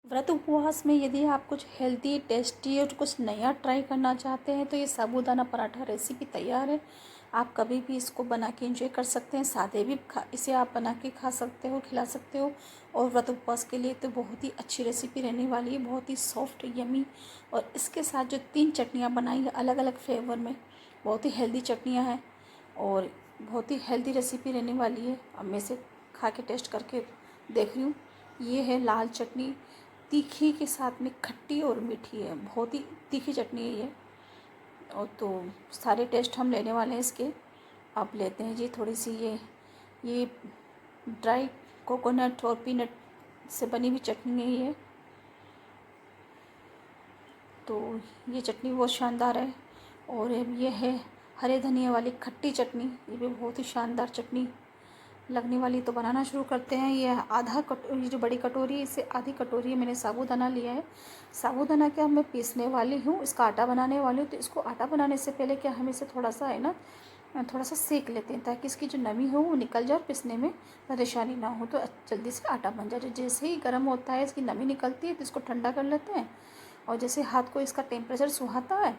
व्रत उपवास में यदि आप कुछ हेल्दी टेस्टी और कुछ नया ट्राई करना चाहते हैं तो ये साबूदाना पराठा रेसिपी तैयार है। आप कभी भी इसको बना के एंजॉय कर सकते हैं। सादे भी इसे आप बना के खा सकते हो, खिला सकते हो। और व्रत उपवास के लिए तो बहुत ही अच्छी रेसिपी रहने वाली है, बहुत ही सॉफ्ट यमी। और इसके साथ जो 3 चटनियाँ बनाई है अलग अलग फ्लेवर में, बहुत ही हेल्दी चटनियाँ हैं और बहुत ही हेल्दी रेसिपी रहने वाली है। अब मैं इसे खा के टेस्ट करके देख रही हूँ। ये है लाल चटनी, तीखी के साथ में खट्टी और मीठी है, बहुत ही तीखी चटनी है ये। और तो सारे टेस्ट हम लेने वाले हैं इसके। अब लेते हैं जी थोड़ी सी ये ड्राई कोकोनट और पीनट से बनी हुई चटनी है ये। तो ये चटनी बहुत शानदार है। और ये है हरे धनिया वाली खट्टी चटनी, ये भी बहुत ही शानदार चटनी लगने वाली। तो बनाना शुरू करते हैं। ये ये जो बड़ी कटोरी है, इससे आधी कटोरी मैंने साबूदाना लिया है। साबूदाना क्या मैं पीसने वाली हूँ, इसका आटा बनाने वाली हूँ। तो इसको आटा बनाने से पहले क्या हम इसे थोड़ा सा है ना, थोड़ा सा सेक लेते हैं ताकि इसकी जो नमी हो वो निकल जाए और पिसने में परेशानी ना हो, तो जल्दी से आटा बन जाए। जैसे ही गर्म होता है, इसकी नमी निकलती है, तो इसको ठंडा कर लेते हैं। और जैसे हाथ को इसका टेम्परेचर सुहाता है,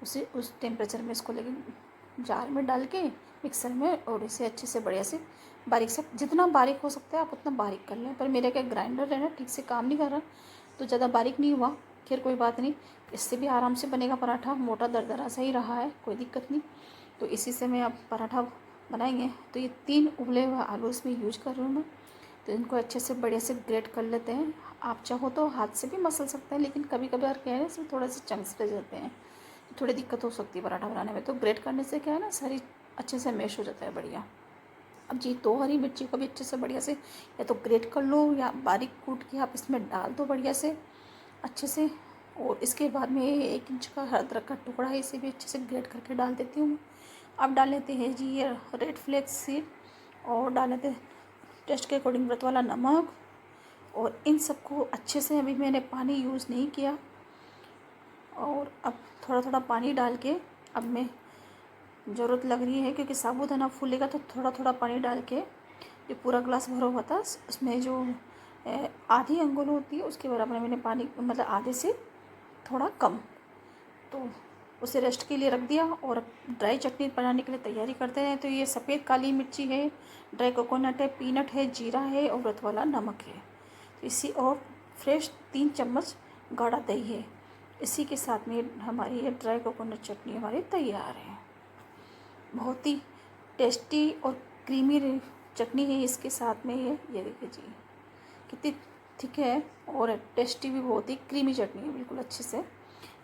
उस टेम्परेचर में इसको लेके जार में डाल के मिक्सर में, और इसे अच्छे से बढ़िया से बारीक से, जितना बारीक हो सकता है आप उतना बारीक कर लें। पर मेरा क्या ग्राइंडर है ना, ठीक से काम नहीं कर रहा, तो ज़्यादा बारीक नहीं हुआ। खैर कोई बात नहीं, इससे भी आराम से बनेगा पराठा। मोटा दरदरा सा ही रहा है, कोई दिक्कत नहीं। तो इसी से मैं अब पराठा बनाएंगे। तो ये 3 उबले हुए आलू इसमें यूज कर रही हूँ मैं। तो इनको अच्छे से बढ़िया से ग्रेट कर लेते हैं। आप चाहो तो हाथ से भी मसल सकते हैं, लेकिन कभी कभार क्या है इसमें थोड़े से चंक्स रह जाते हैं, तो थोड़ी दिक्कत हो सकती है पराठा बनाने में। तो ग्रेट करने से क्या है ना, सारी अच्छे से मैश हो जाता है बढ़िया। अब जी 2 हरी मिर्ची को भी अच्छे से बढ़िया से या तो ग्रेट कर लो या बारीक कूट के आप इसमें डाल दो बढ़िया से अच्छे से। और इसके बाद में 1 इंच का अदरक का टुकड़ा है, इसे भी अच्छे से ग्रेट करके डाल देती हूँ। अब डाल लेते हैं जी ये रेड फ्लेक्स सीड, और डाल लेते हैं टेस्ट के अकॉर्डिंग व्रत वाला नमक। और इन सबको अच्छे से, अभी मैंने पानी यूज़ नहीं किया, और अब थोड़ा थोड़ा पानी डाल के, अब मैं ज़रूरत लग रही है क्योंकि साबूदाना फूलेगा, तो थोड़ा थोड़ा पानी डाल के, जो पूरा ग्लास भरा हुआ था उसमें जो आधी अंगुल होती है उसके बराबर मैंने पानी, मतलब आधे से थोड़ा कम, तो उसे रेस्ट के लिए रख दिया। और ड्राई चटनी बनाने के लिए तैयारी करते हैं। तो ये सफ़ेद काली मिर्ची है, ड्राई कोकोनट है, पीनट है, जीरा है और व्रत वाला नमक है। तो इसी, और फ्रेश 3 चम्मच गाढ़ा दही है। इसी के साथ में हमारी ये ड्राई कोकोनट चटनी हमारी तैयार है। बहुत ही टेस्टी और क्रीमी चटनी है इसके साथ में। ये देखिए जी कितनी थिक है, और टेस्टी भी बहुत ही क्रीमी चटनी है बिल्कुल अच्छे से।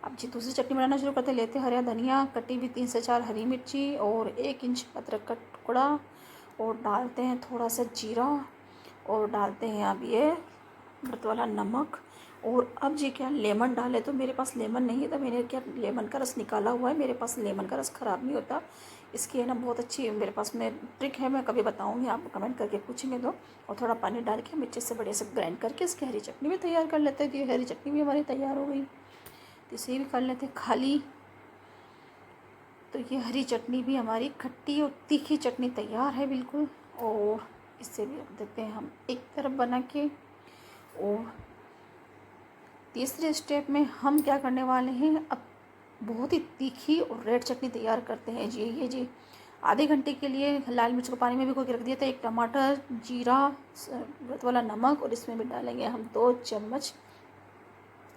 अब जी दूसरी चटनी बनाना शुरू करते हैं। लेते हैं हरा धनिया, कटी हुई 3 से 4 हरी मिर्ची और 1 इंच अदरक का टुकड़ा, और डालते हैं थोड़ा सा जीरा, और डालते हैं अब ये व्रत वाला नमक। और अब जी क्या लेमन डाले, तो मेरे पास लेमन नहीं है, तो मैंने क्या लेमन का रस निकाला हुआ है। मेरे पास लेमन का रस ख़राब नहीं होता, इसकी है ना बहुत अच्छी मेरे पास में ट्रिक है, मैं कभी बताऊँगी, आप कमेंट करके पूछेंगे तो। और थोड़ा पानी डाल के मिर्ची से बढ़िया से ग्राइंड करके इसकी हरी चटनी भी तैयार कर लेते हैं। तो ये हरी चटनी भी हमारी तैयार हो गई, तो इसे भी कर लेते हैं खाली। तो ये हरी चटनी भी हमारी खट्टी और तीखी चटनी तैयार है बिल्कुल। और इससे भी रख देते हैं हम एक तरफ बना के। और तीसरे स्टेप में हम क्या करने वाले हैं, अब बहुत ही तीखी और रेड चटनी तैयार करते हैं जी। ये जी आधे घंटे के लिए लाल मिर्च को पानी में भिगो के रख दिया था, 1 टमाटर, जीरा, व्रत वाला नमक, और इसमें भी डालेंगे हम 2 चम्मच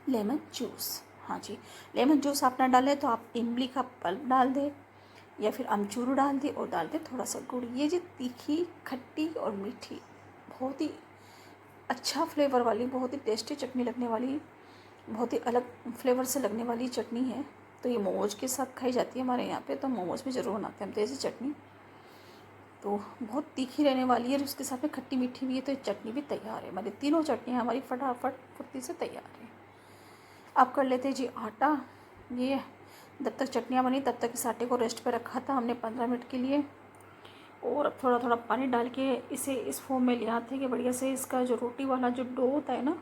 लेमन जूस। हाँ जी, लेमन जूस आप ना डालें तो आप इमली का पल्प डाल दें या फिर अमचूर डाल दें, और डाल दें थोड़ा सा गुड़। ये जी तीखी, खट्टी और मीठी, बहुत ही अच्छा फ्लेवर वाली, बहुत ही टेस्टी चटनी लगने वाली, बहुत ही अलग फ्लेवर से लगने वाली चटनी है। तो ये मोमोज के साथ खाई जाती है हमारे यहाँ पे, तो मोमोज भी ज़रूर बनाते हैं हम तो ऐसी चटनी। तो बहुत तीखी रहने वाली है और उसके साथ में खट्टी मीठी भी है। तो ये चटनी भी तैयार है, हमारी तीनों चटनियाँ हमारी फटाफट फुर्ती से तैयार है। अब कर लेते हैं जी आटा। ये जब तक चटनियाँ बनी तब तक इस आटे को रेस्ट पे रखा था हमने 15 मिनट के लिए। और अब थोड़ा थोड़ा पानी डाल के इसे इस फॉर्म में ले आते हैं कि बढ़िया से इसका जो रोटी वाला जो डो होता है ना,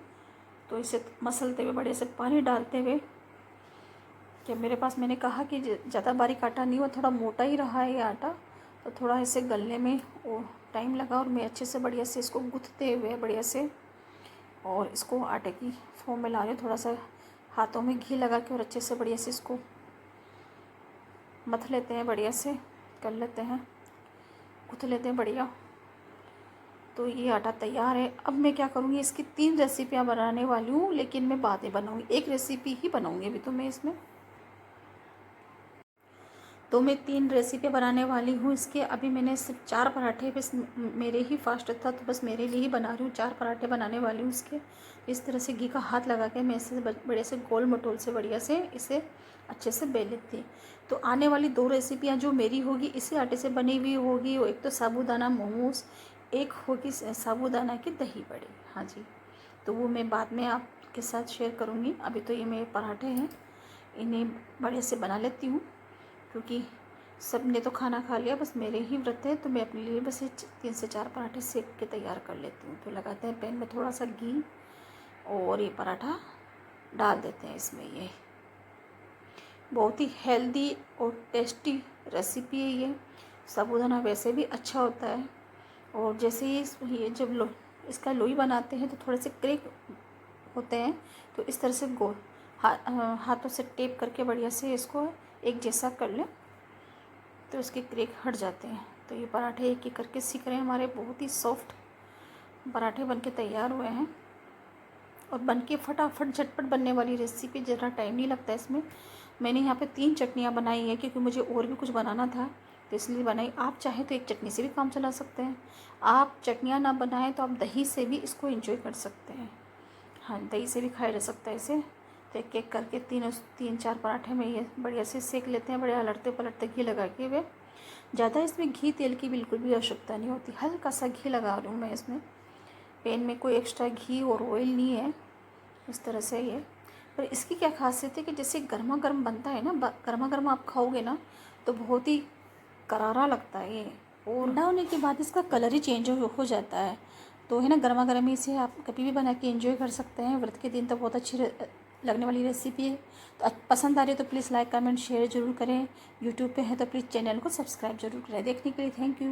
तो इसे मसलते हुए बढ़िया से पानी डालते हुए, कि मेरे पास, मैंने कहा कि ज़्यादा बारीक आटा नहीं हुआ, थोड़ा मोटा ही रहा है ये आटा, तो थोड़ा इसे गलने में वो टाइम लगा। और मैं अच्छे से बढ़िया से इसको गूँथते हुए बढ़िया से और इसको आटे की फॉर्म में ला रही हूँ। थोड़ा सा हाथों में घी लगा के और अच्छे से बढ़िया से इसको मथ लेते हैं, बढ़िया से कर लेते हैं, गूँथ लेते हैं बढ़िया। तो ये आटा तैयार है। अब मैं क्या करूँगी, इसकी 3 रेसिपियाँ बनाने वाली हूँ, लेकिन मैं बाद में बनाऊँगी। एक रेसिपी ही बनाऊँगी अभी तो मैं इसमें। तो मैं 3 रेसिपी बनाने वाली हूँ इसके। अभी मैंने सिर्फ 4 पराठे, बस मेरे ही फास्ट था तो बस मेरे लिए ही बना रही हूँ। 4 पराठे बनाने वाली हूँ इसके। इस तरह से घी का हाथ लगा के मैं इसे बड़े से गोल मटोल से बढ़िया से इसे अच्छे से बेल लेती हूँ। तो आने वाली 2 रेसिपियाँ जो मेरी होगी इसी आटे से बनी हुई होगी। एक तो साबूदाना मोमोज, एक होगी साबूदाना की दही बड़ी। हाँ जी, तो वो मैं बाद में आपके साथ शेयर करूँगी। अभी तो ये मेरे पराठे हैं, इन्हें बढ़िया से बना लेती हूँ क्योंकि सब ने तो खाना खा लिया, बस मेरे ही व्रत है। तो मैं अपने लिए बस 3 से 4 पराठे सेक के तैयार कर लेती हूँ। तो लगाते हैं पैन में थोड़ा सा घी और ये पराठा डाल देते हैं इसमें। ये बहुत ही हेल्दी और टेस्टी रेसिपी है ये। साबूदाना वैसे भी अच्छा होता है, और जैसे ही ये जब इसका लोई बनाते हैं तो थोड़े से क्रेक होते हैं, तो इस तरह से गोल हाथों से टेप करके बढ़िया से इसको एक जैसा कर लें तो इसके क्रेक हट जाते हैं। तो ये पराठे एक एक करके सीख रहे हैं हमारे। बहुत ही सॉफ्ट पराठे बनके तैयार हुए हैं और बनके फटाफट झटपट बनने वाली रेसिपी, ज़रा टाइम नहीं लगता इसमें। मैंने यहाँ पे 3 चटनियाँ बनाई हैं क्योंकि मुझे और भी कुछ बनाना था तो इसलिए बनाई। आप चाहें तो एक चटनी से भी काम चला सकते हैं। आप चटनियाँ ना बनाएं तो आप दही से भी इसको एंजॉय कर सकते हैं। हाँ, दही से भी खाया जा सकता है इसे। तो एक एक करके 3-4 पराठे में ये बढ़िया से सेक लेते हैं, बढ़िया अलटते पलटते घी लगा के हुए। ज़्यादा इसमें घी तेल की बिल्कुल भी आवश्यकता नहीं होती, हल्का सा घी लगा रही हूँ मैं इसमें। पैन में कोई एक्स्ट्रा घी और ऑयल नहीं है। इस तरह से ये, पर इसकी क्या खासियत है कि जैसे गर्मा गर्म बनता है ना, गर्मा गर्म आप खाओगे ना तो बहुत ही करारा लगता है ये, और ठंडा होने के बाद इसका कलर ही चेंज हो जाता है। तो है ना, गर्मा गर्म ही इसे आप कभी भी बना के एंजॉय कर सकते हैं। व्रत के दिन तो बहुत अच्छी लगने वाली रेसिपी है। तो पसंद आ रही है तो प्लीज़ लाइक कमेंट शेयर ज़रूर करें। यूट्यूब पे है तो प्लीज़ चैनल को सब्सक्राइब जरूर करें। देखने के लिए थैंक यू।